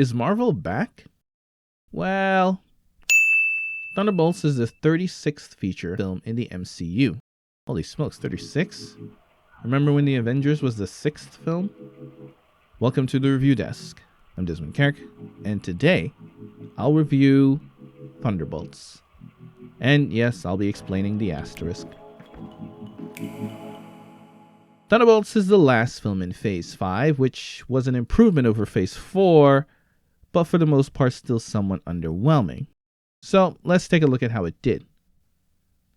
Is Marvel back? Well, Thunderbolts is the 36th feature film in the MCU. Holy smokes, 36? Remember when the Avengers was the 6th film? Welcome to the Review Desk. I'm Desmond Kerk, and today I'll review Thunderbolts. And yes, I'll be explaining the asterisk. Thunderbolts is the last film in Phase 5, which was an improvement over Phase 4, but for the most part still somewhat underwhelming. So let's take a look at how it did.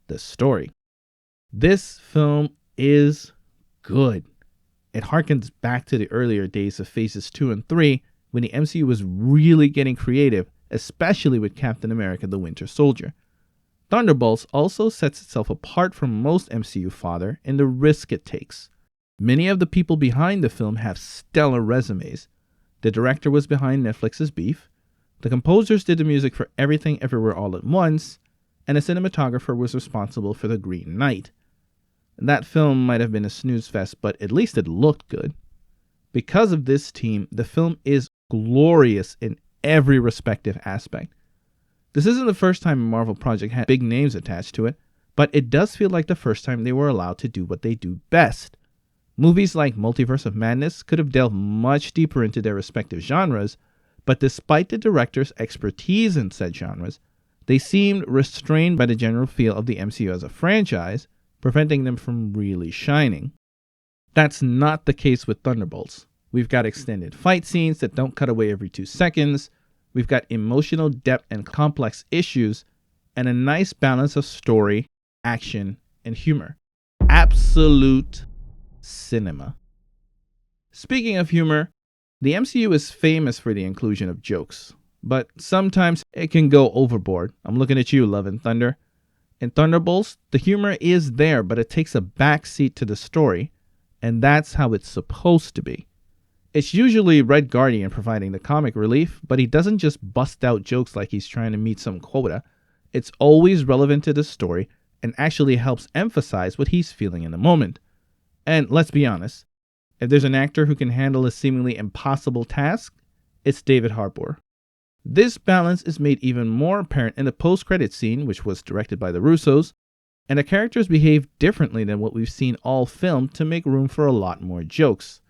The story. This film is good. It harkens back to the earlier days of Phases 2 and 3 when the MCU was really getting creative, especially with Captain America the Winter Soldier. Thunderbolts also sets itself apart from most MCU fodder in the risk it takes. Many of the people behind the film have stellar resumes. The director was behind Netflix's Beef, the composers did the music for Everything Everywhere All at Once, and the cinematographer was responsible for The Green Knight. That film might have been a snooze fest, but at least it looked good. Because of this team, the film is glorious in every respective aspect. This isn't the first time a Marvel project had big names attached to it, but it does feel like the first time they were allowed to do what they do best. Movies like Multiverse of Madness could have delved much deeper into their respective genres, but despite the director's expertise in said genres, they seemed restrained by the general feel of the MCU as a franchise, preventing them from really shining. That's not the case with Thunderbolts. We've got extended fight scenes that don't cut away every 2 seconds, we've got emotional depth and complex issues, and a nice balance of story, action, and humor. Absolute cinema. Speaking of humor, the MCU is famous for the inclusion of jokes, but sometimes it can go overboard. I'm looking at you, Love and Thunder. In Thunderbolts, the humor is there, but it takes a backseat to the story, and that's how it's supposed to be. It's usually Red Guardian providing the comic relief, but he doesn't just bust out jokes like he's trying to meet some quota. It's always relevant to the story and actually helps emphasize what he's feeling in the moment. And let's be honest, if there's an actor who can handle a seemingly impossible task, it's David Harbour. This balance is made even more apparent in the post-credits scene, which was directed by the Russos, and the characters behave differently than what we've seen all film to make room for a lot more jokes.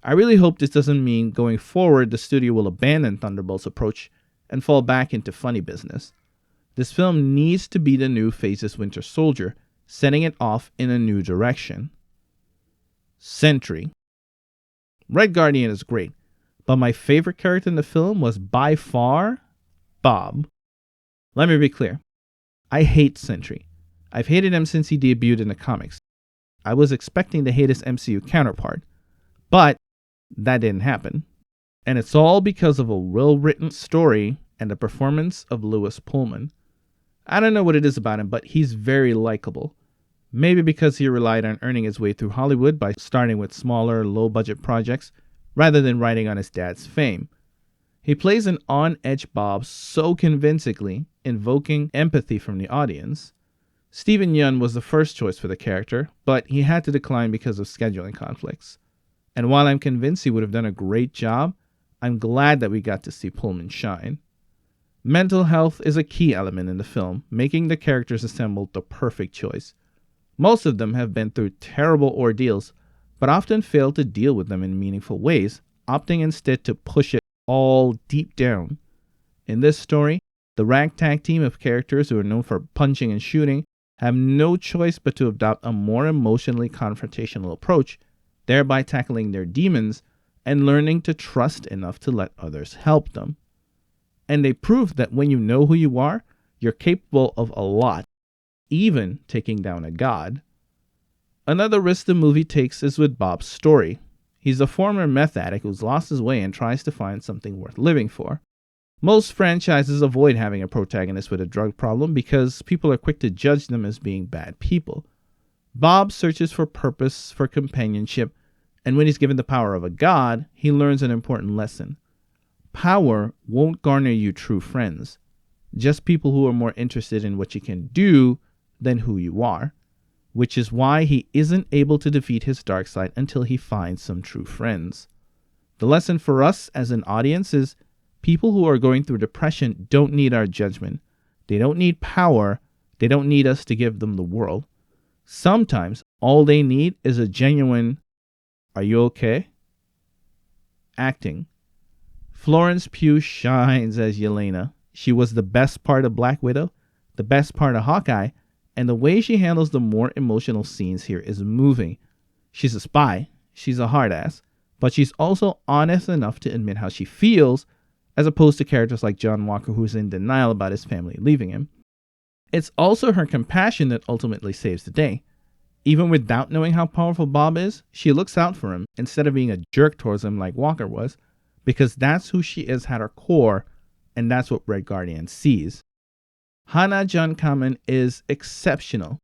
I really hope this doesn't mean going forward the studio will abandon Thunderbolt's approach and fall back into funny business. This film needs to be the new Phases Winter Soldier, setting it off in a new direction. Sentry. Red Guardian is great, but my favorite character in the film was by far Bob. Let me be clear. I hate Sentry. I've hated him since he debuted in the comics. I was expecting to hate his MCU counterpart, but that didn't happen. And it's all because of a well-written story and the performance of Lewis Pullman. I don't know what it is about him, but he's very likable. Maybe because he relied on earning his way through Hollywood by starting with smaller, low-budget projects rather than riding on his dad's fame. He plays an on-edge Bob so convincingly, invoking empathy from the audience. Steven Yeun was the first choice for the character, but he had to decline because of scheduling conflicts. And while I'm convinced he would have done a great job, I'm glad that we got to see Pullman shine. Mental health is a key element in the film, making the characters assembled the perfect choice. Most of them have been through terrible ordeals, but often fail to deal with them in meaningful ways, opting instead to push it all deep down. In this story, the ragtag team of characters who are known for punching and shooting have no choice but to adopt a more emotionally confrontational approach, thereby tackling their demons and learning to trust enough to let others help them. And they prove that when you know who you are, you're capable of a lot, even taking down a god. Another risk the movie takes is with Bob's story. He's a former meth addict who's lost his way and tries to find something worth living for. Most franchises avoid having a protagonist with a drug problem because people are quick to judge them as being bad people. Bob searches for purpose, for companionship, and when he's given the power of a god, he learns an important lesson. Power won't garner you true friends, just people who are more interested in what you can do than who you are, which is why he isn't able to defeat his dark side until he finds some true friends. The lesson for us as an audience is People who are going through depression don't need our judgment. They don't need power. They don't need us to give them the world. Sometimes all they need is a genuine, "Are you okay?" acting. Florence Pugh shines as Yelena. She was the best part of Black Widow, the best part of Hawkeye, and the way she handles the more emotional scenes here is moving. She's a spy, she's a hard ass, but she's also honest enough to admit how she feels, as opposed to characters like John Walker, who's in denial about his family leaving him. It's also her compassion that ultimately saves the day. Even without knowing how powerful Bob is, she looks out for him instead of being a jerk towards him like Walker was, because that's who she is at her core, and that's what Red Guardian sees. Hannah John Kamen is exceptional.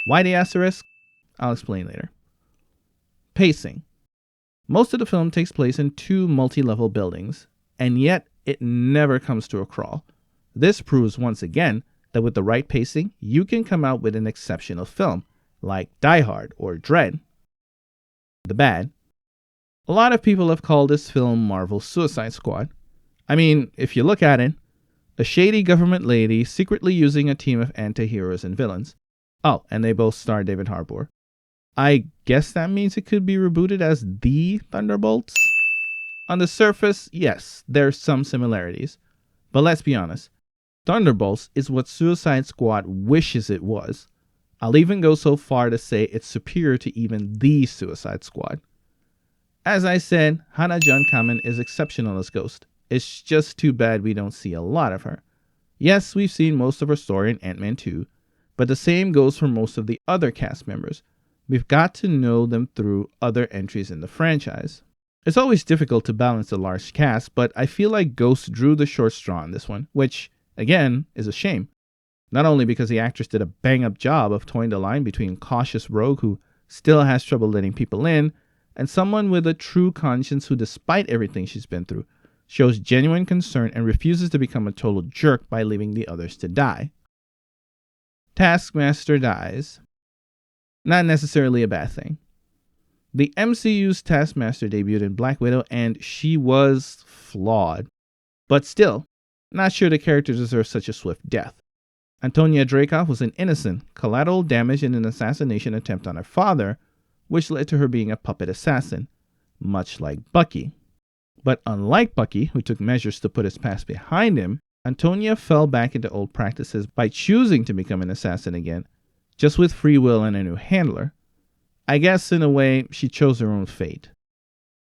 Why the asterisk? I'll explain later. Pacing. Most of the film takes place in 2 multi-level buildings, and yet it never comes to a crawl. This proves once again that with the right pacing, you can come out with an exceptional film, like Die Hard or Dread. The bad. A lot of people have called this film Marvel's Suicide Squad. I mean, if you look at it, a shady government lady secretly using a team of anti-heroes and villains. Oh, and they both star David Harbour. I guess that means it could be rebooted as The Thunderbolts? On the surface, yes, there's some similarities. But let's be honest, Thunderbolts is what Suicide Squad wishes it was. I'll even go so far to say it's superior to even The Suicide Squad. As I said, Hannah John Kamen is exceptional as Ghost. It's just too bad we don't see a lot of her. Yes, we've seen most of her story in Ant-Man 2, but the same goes for most of the other cast members. We've got to know them through other entries in the franchise. It's always difficult to balance a large cast, but I feel like Ghost drew the short straw on this one, which, again, is a shame. Not only because the actress did a bang-up job of towing the line between cautious rogue who still has trouble letting people in, and someone with a true conscience who, despite everything she's been through, shows genuine concern and refuses to become a total jerk by leaving the others to die. Taskmaster dies. Not necessarily a bad thing. The MCU's Taskmaster debuted in Black Widow and she was flawed. But still, not sure the character deserves such a swift death. Antonia Dreykov was an innocent, collateral damage in an assassination attempt on her father, which led to her being a puppet assassin, much like Bucky. But unlike Bucky, who took measures to put his past behind him, Antonia fell back into old practices by choosing to become an assassin again, just with free will and a new handler. I guess in a way, she chose her own fate.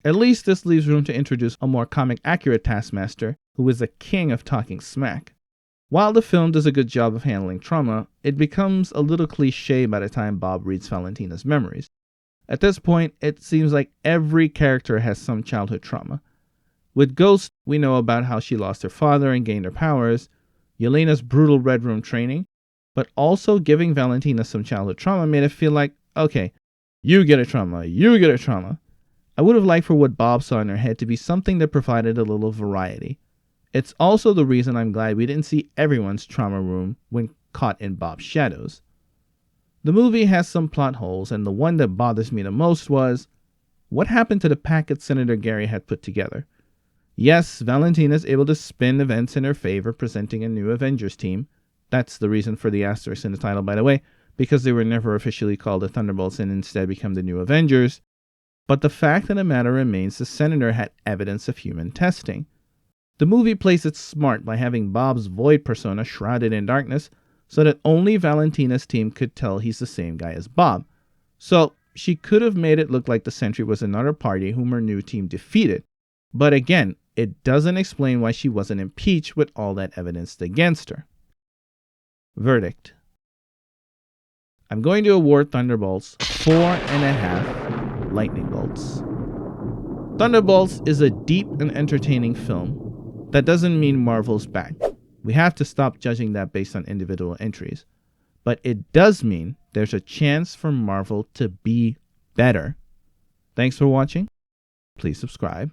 At least this leaves room to introduce a more comic-accurate Taskmaster, who is the king of talking smack. While the film does a good job of handling trauma, it becomes a little cliche by the time Bob reads Valentina's memories. At this point, it seems like every character has some childhood trauma. With Ghost, we know about how she lost her father and gained her powers, Yelena's brutal Red Room training, but also giving Valentina some childhood trauma made it feel like, okay, you get a trauma, you get a trauma. I would have liked for what Bob saw in her head to be something that provided a little variety. It's also the reason I'm glad we didn't see everyone's trauma room when caught in Bob's shadows. The movie has some plot holes, and the one that bothers me the most was, what happened to the packet Senator Gary had put together? Yes, Valentina is able to spin events in her favor, presenting a new Avengers team. That's the reason for the asterisk in the title, by the way, because they were never officially called the Thunderbolts and instead become the new Avengers. But the fact of the matter remains the Senator had evidence of human testing. The movie plays it smart by having Bob's Void persona shrouded in darkness so that only Valentina's team could tell he's the same guy as Bob. So she could have made it look like the Sentry was another party whom her new team defeated. But again, it doesn't explain why she wasn't impeached with all that evidence against her. Verdict. I'm going to award Thunderbolts 4.5 lightning bolts. Thunderbolts is a deep and entertaining film. That doesn't mean Marvel's bad. We have to stop judging that based on individual entries. But it does mean there's a chance for Marvel to be better. Thanks for watching. Please subscribe.